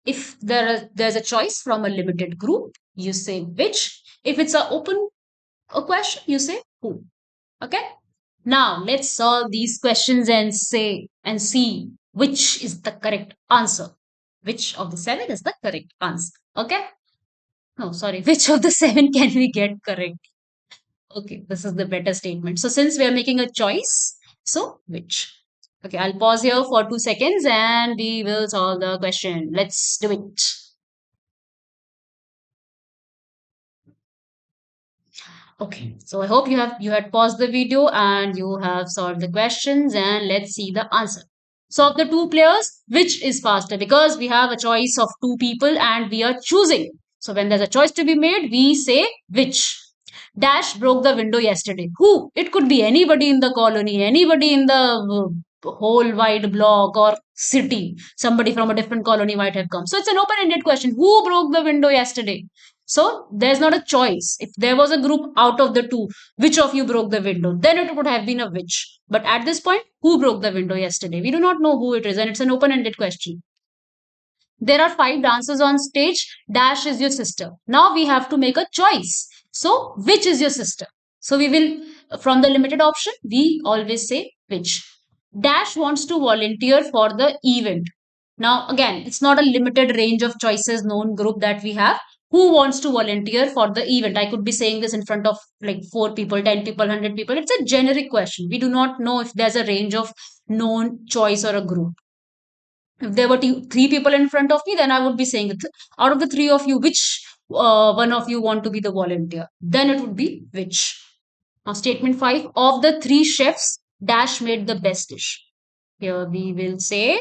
[SPEAKER 1] If there's a choice from a limited group, you say which. If it's a open a question, you say who. Okay. Now let's solve these questions and say and see which is the correct answer. Which of the seven is the correct answer? Okay. No, sorry. Which of the seven can we get correct? Okay, this is the better statement. So since we are making a choice, so which? Okay, I'll pause here for 2 seconds and we will solve the question. Let's do it. Okay, so I hope you had paused the video and you have solved the questions, and let's see the answer. So of the two players, which is faster? Because we have a choice of two people and we are choosing. So when there's a choice to be made, we say which. Dash broke the window yesterday. Who? It could be anybody in the colony, anybody in the whole wide block or city. Somebody from a different colony might have come. So it's an open-ended question. Who broke the window yesterday? So there's not a choice. If there was a group out of the two, which of you broke the window? Then it would have been a which. But at this point, who broke the window yesterday? We do not know who it is, and it's an open-ended question. There are 5 dancers on stage. Dash is your sister. Now we have to make a choice. So, which is your sister? So, we will, from the limited option, we always say which. Dash wants to volunteer for the event. Now, again, it's not a limited range of choices, known group that we have. Who wants to volunteer for the event? I could be saying this in front of like 4 people, 10 people, 100 people. It's a generic question. We do not know if there's a range of known choice or a group. If there were 3 people in front of me, then I would be saying, out of the three of you, which one of you want to be the volunteer? Then it would be which. Now, statement 5, of the 3 chefs, Dash made the best dish. Here we will say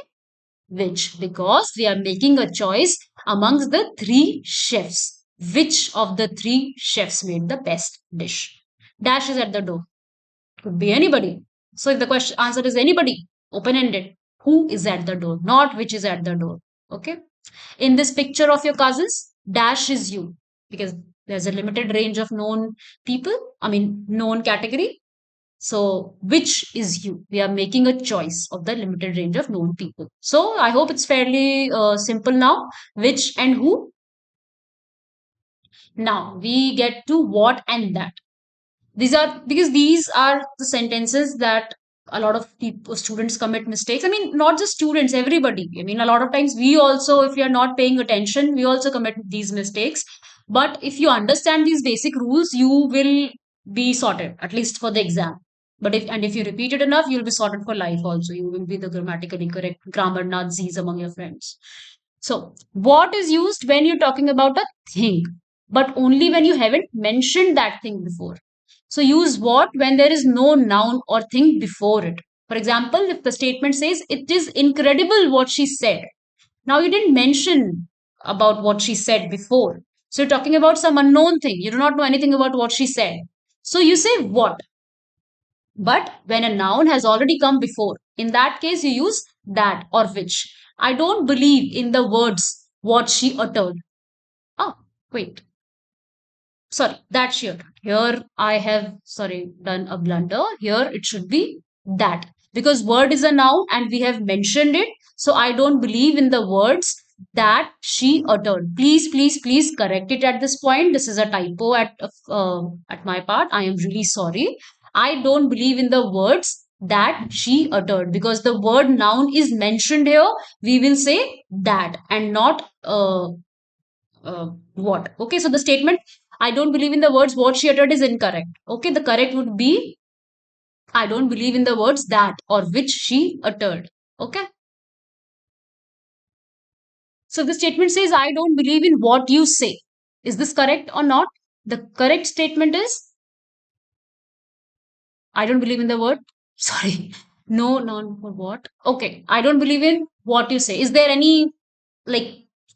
[SPEAKER 1] which, because we are making a choice amongst the 3 chefs. Which of the 3 chefs made the best dish? Dash is at the door. Could be anybody. So if the question answer is anybody, open ended, who is at the door, not which is at the door. Okay. In this picture of your cousins, Dash is you, because there's a limited range of known people, I mean, known category. So, which is you? We are making a choice of the limited range of known people. So, I hope it's fairly simple now. Which and who? Now, we get to what and that. These are the sentences that a lot of people students commit mistakes. I mean, not just students, everybody. I mean, a lot of times we also, if we are not paying attention, we also commit these mistakes. But if you understand these basic rules, you will be sorted, at least for the exam. But if you repeat it enough, you'll be sorted for life also. You will be the grammatically correct grammar Nazis among your friends. So what is used when you're talking about a thing, but only when you haven't mentioned that thing before. So use what when there is no noun or thing before it. For example, if the statement says, it is incredible what she said. Now you didn't mention about what she said before. So you're talking about some unknown thing. You do not know anything about what she said. So you say what. But when a noun has already come before, in that case you use that or which. I don't believe in the words what she uttered. Oh, wait. Sorry, that she uttered. Here I have, sorry, done a blunder. Here it should be that. Because word is a noun and we have mentioned it. So I don't believe in the words that she uttered. Please, please, please correct it at this point. This is a typo at my part. I am really sorry. I don't believe in the words that she uttered, because the word noun is mentioned here. We will say that and not what. Okay, so the statement, I don't believe in the words what she uttered, is incorrect. Okay, the correct would be, I don't believe in the words that or which she uttered. Okay. So the statement says, I don't believe in what you say. Is this correct or not? The correct statement is, I don't believe in the word. Sorry. No, non for what? Okay. I don't believe in what you say. Is there any like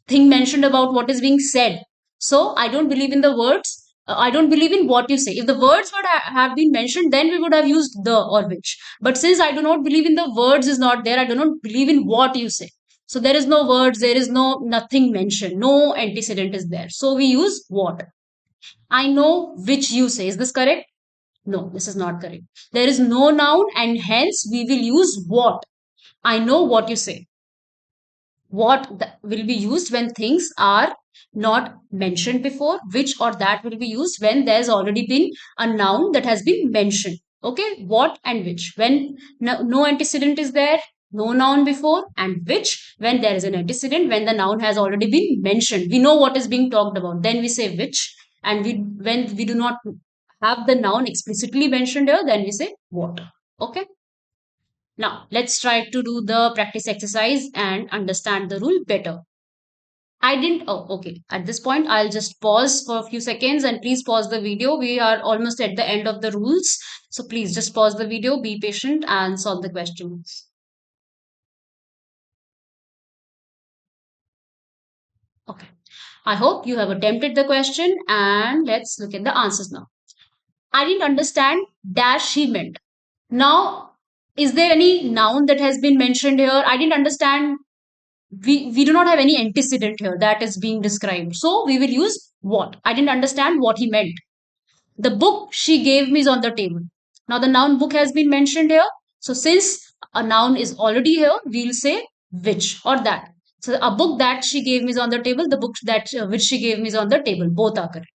[SPEAKER 1] thing mentioned about what is being said? So I don't believe in the words. I don't believe in what you say. If the words would have been mentioned, then we would have used the or which. But since I do not believe in the words is not there, I do not believe in what you say. So there is no words, there is no nothing mentioned, no antecedent is there. So we use what. I know which you say. Is this correct? No, this is not correct. There is no noun and hence we will use what. I know what you say. Will be used when things are not mentioned before, which or that will be used when there's already been a noun that has been mentioned. Okay, what and which. When no antecedent is there, no noun before, and which when there is an antecedent, when the noun has already been mentioned. We know what is being talked about. Then we say which, and we when we do not have the noun explicitly mentioned here, then we say what. Okay. Now, let's try to do the practice exercise and understand the rule better. I didn't. Oh, okay. At this point, I'll just pause for a few seconds and please pause the video. We are almost at the end of the rules. So please just pause the video, be patient, and solve the questions. Okay. I hope you have attempted the question and let's look at the answers now. I didn't understand dash he meant. Now, is there any noun that has been mentioned here? I didn't understand. We do not have any antecedent here that is being described. So we will use what. I didn't understand what he meant. The book she gave me is on the table. Now the noun book has been mentioned here. So since a noun is already here, we'll say which or that. So a book that she gave me is on the table. The book that which she gave me is on the table. Both are correct.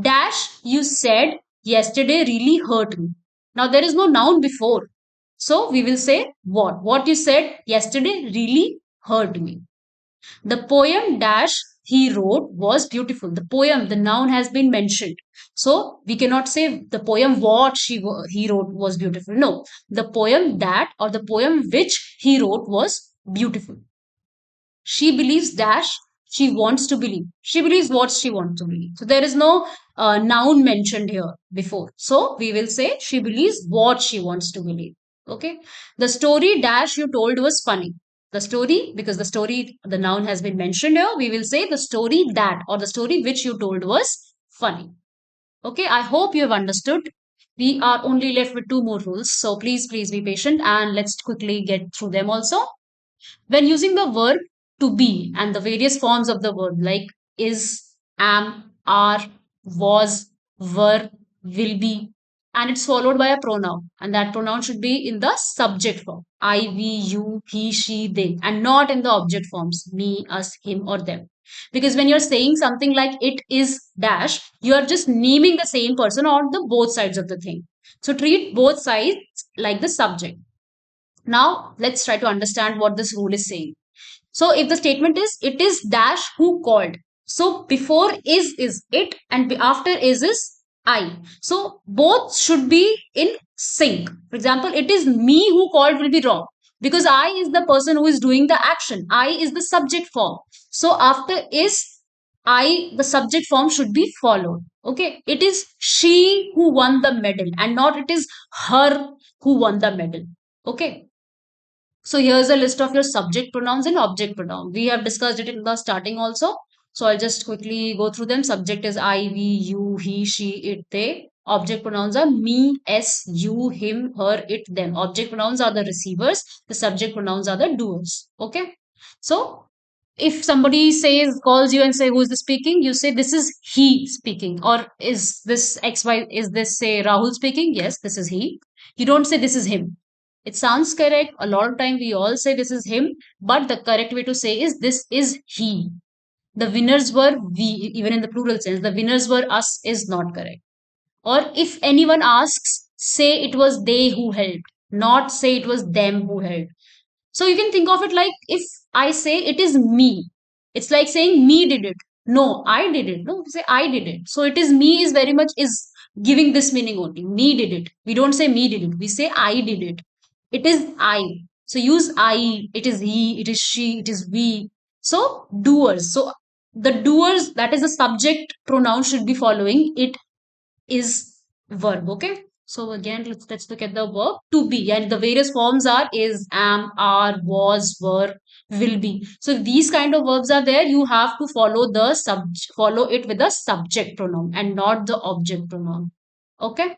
[SPEAKER 1] Dash you said yesterday really hurt me. Now there is no noun before. So we will say what. What you said yesterday really hurt me. The poem dash he wrote was beautiful. The poem, the noun has been mentioned. So we cannot say the poem what he wrote was beautiful. No, the poem that or the poem which he wrote was beautiful. She believes dash she wants to believe. She believes what she wants to believe. So there is no noun mentioned here before. So we will say she believes what she wants to believe. Okay. The story dash you told was funny. The story, because the story, the noun has been mentioned here, we will say the story that or the story which you told was funny. Okay. I hope you have understood. We are only left with two more rules. So please be patient and let's quickly get through them also. When using the verb to be and the various forms of the verb like is, am, are, was, were, will be, and it's followed by a pronoun, and that pronoun should be in the subject form I, we, you, he, she, they, and not in the object forms me, us, him, or them. Because when you're saying something like it is dash, you are just naming the same person or the both sides of the thing. So treat both sides like the subject. Now, let's try to understand what this rule is saying. So, if the statement is, it is dash who called. So, before is it and after is I. So, both should be in sync. For example, it is me who called will be wrong because I is the person who is doing the action. I is the subject form. So, after is I, the subject form should be followed. Okay. It is she who won the medal and not it is her who won the medal. Okay. So here's a list of your subject pronouns and object pronoun. We have discussed it in the starting also. So I'll just quickly go through them. Subject is I, we, you, he, she, it, they. Object pronouns are me, s, you, him, her, it, them. Object pronouns are the receivers. The subject pronouns are the doers. Okay. So if somebody says, calls you and say, who is this speaking? You say, this is he speaking. Or is this XY, is this say Rahul speaking? Yes, this is he. You don't say this is him. It sounds correct. A lot of time we all say this is him, but the correct way to say is this is he. The winners were we, even in the plural sense. The winners were us is not correct. Or if anyone asks, say it was they who helped, not say it was them who helped. So you can think of it like if I say it is me, it's like saying me did it. No, I did it. No, say I did it. So it is me is very much is giving this meaning only. Me did it. We don't say me did it. We say I did it. It is I. So use I, it is he, it is she, it is we. So doers. So the doers, that is the subject pronoun should be following. It is verb. Okay. So again, let's look at the verb to be, and the various forms are is, am, are, was, were, will be. So if these kind of verbs are there, you have to follow it with the subject pronoun and not the object pronoun. Okay.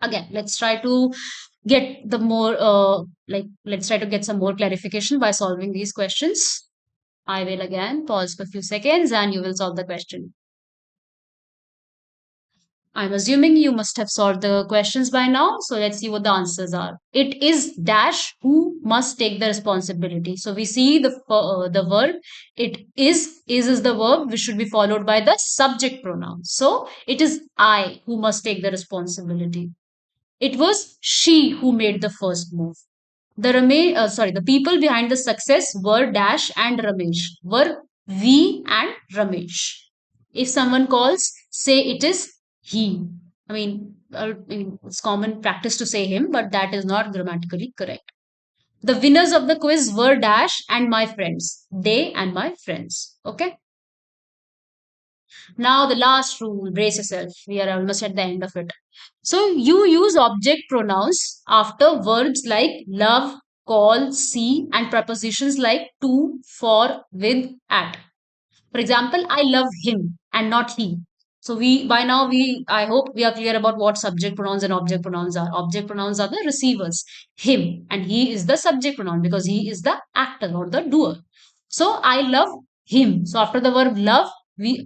[SPEAKER 1] Again, let's try to get the more let's try to get some more clarification by solving these questions. I will again pause for a few seconds and you will solve the question. I'm assuming you must have solved the questions by now. So let's see what the answers are. It is dash who must take the responsibility. So we see the verb. It is the verb which should be followed by the subject pronoun. So it is I who must take the responsibility. It was she who made the first move. The people behind the success were Dash and Ramesh. Were we and Ramesh. If someone calls, say it is he. It's common practice to say him, but that is not grammatically correct. The winners of the quiz were Dash and my friends. They and my friends. Okay. Now the last rule, brace yourself. We are almost at the end of it. So you use object pronouns after verbs like love, call, see, and prepositions like to, for, with, at. For example, I love him and not he. So we by now we I hope we are clear about what subject pronouns and object pronouns are. Object pronouns are the receivers, him, and he is the subject pronoun because he is the actor or the doer. So I love him. So after the verb love, we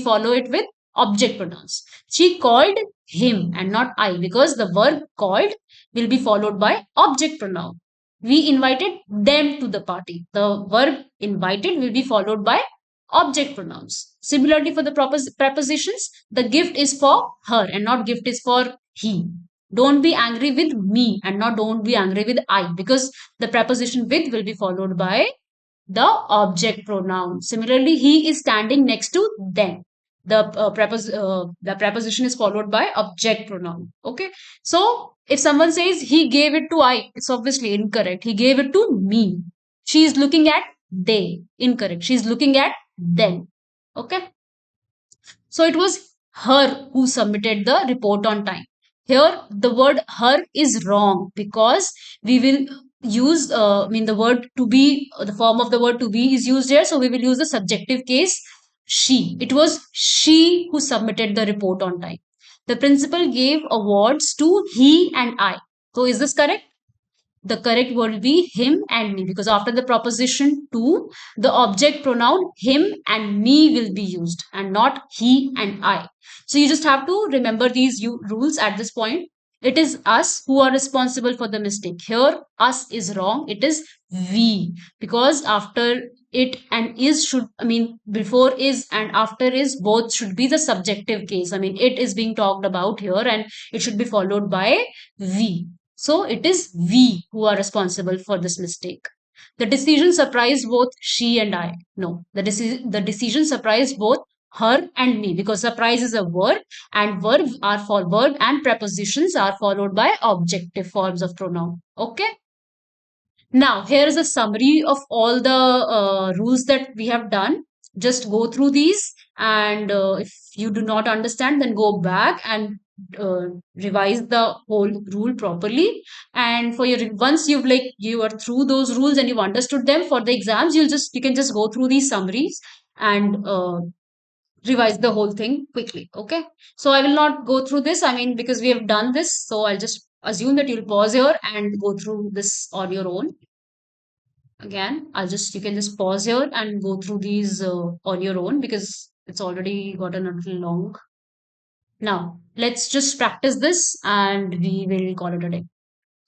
[SPEAKER 1] follow it with object pronouns. She called him and not I because the verb called will be followed by object pronoun. We invited them to the party. The verb invited will be followed by object pronouns. Similarly, for the prepositions, the gift is for her and not gift is for he. Don't be angry with me and not don't be angry with I because the preposition with will be followed by the object pronoun. Similarly, he is standing next to them. The preposition is followed by object pronoun. Okay. So if someone says he gave it to I, it's obviously incorrect. He gave it to me. She is looking at they. Incorrect. She is looking at them. Okay. So it was her who submitted the report on time. Here, the word her is wrong because we will use, the word to be, the form of the word to be is used here. So we will use the subjective case she. It was she who submitted the report on time. The principal gave awards to he and I. So is this correct? The correct word will be him and me because after the proposition to, the object pronoun him and me will be used and not he and I. So you just have to remember these rules at this point. It is us who are responsible for the mistake. Here, us is wrong. It is we because after it and is should, before is and after is both should be the subjective case. It is being talked about here and it should be followed by we. So it is we who are responsible for this mistake. The decision surprised both she and I. No, the decision surprised both her and me because surprise is a verb and verb and prepositions are followed by objective forms of pronoun. Okay. Now, here is a summary of all the rules that we have done. Just go through these, and if you do not understand, then go back and revise the whole rule properly. And for your once you are through those rules and you've understood them for the exams, you can just go through these summaries and revise the whole thing quickly. Okay, so I will not go through this. Because we have done this, so I'll just assume that you'll pause here and go through this on your own. Again, you can just pause here and go through these on your own because it's already gotten a little long. Now, let's just practice this and we will call it a day.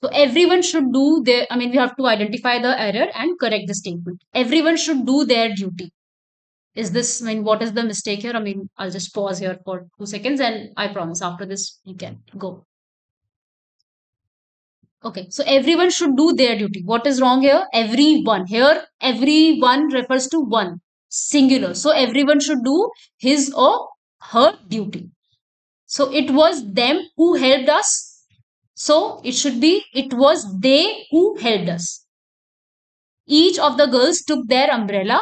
[SPEAKER 1] So everyone should do we have to identify the error and correct the statement. Everyone should do their duty. What is the mistake here? I'll just pause here for 2 seconds and I promise after this you can go. Okay, so everyone should do their duty. What is wrong here? Everyone. Here, everyone refers to one, singular. So everyone should do his or her duty. So it was them who helped us. So it should be, it was they who helped us. Each of the girls took their umbrella.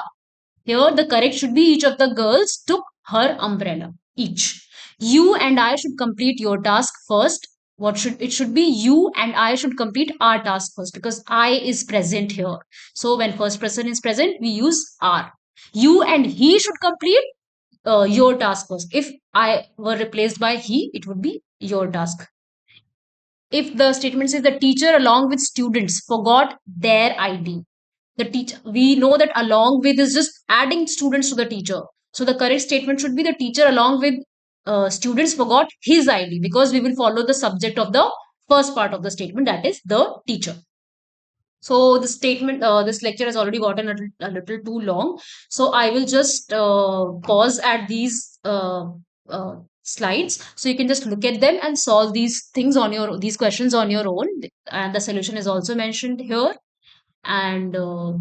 [SPEAKER 1] Here the correct should be each of the girls took her umbrella. Each. You and I should complete your task first. What should it should be, you and I should complete our task first, because I is present here. So when first person is present, we use are. You and he should complete your task first. If I were replaced by he, it would be your task. If the statement says the teacher along with students forgot their ID, the teacher, we know that along with is just adding students to the teacher. So the correct statement should be the teacher along with students forgot his ID, because we will follow the subject of the first part of the statement, that is the teacher. So the statement, this lecture has already gotten a little too long. So I will just pause at these slides, so you can just look at them and solve these things on your these questions on your own. And the solution is also mentioned here. And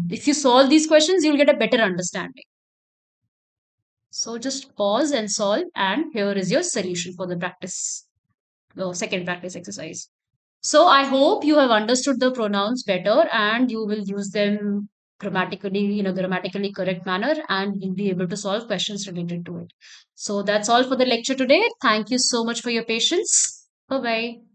[SPEAKER 1] if you solve these questions, you'll get a better understanding. So just pause and solve, and here is your solution for the practice, second practice exercise. So I hope you have understood the pronouns better and you will use them grammatically in a grammatically correct manner, and you'll be able to solve questions related to it. So that's all for the lecture today. Thank you so much for your patience. Bye bye.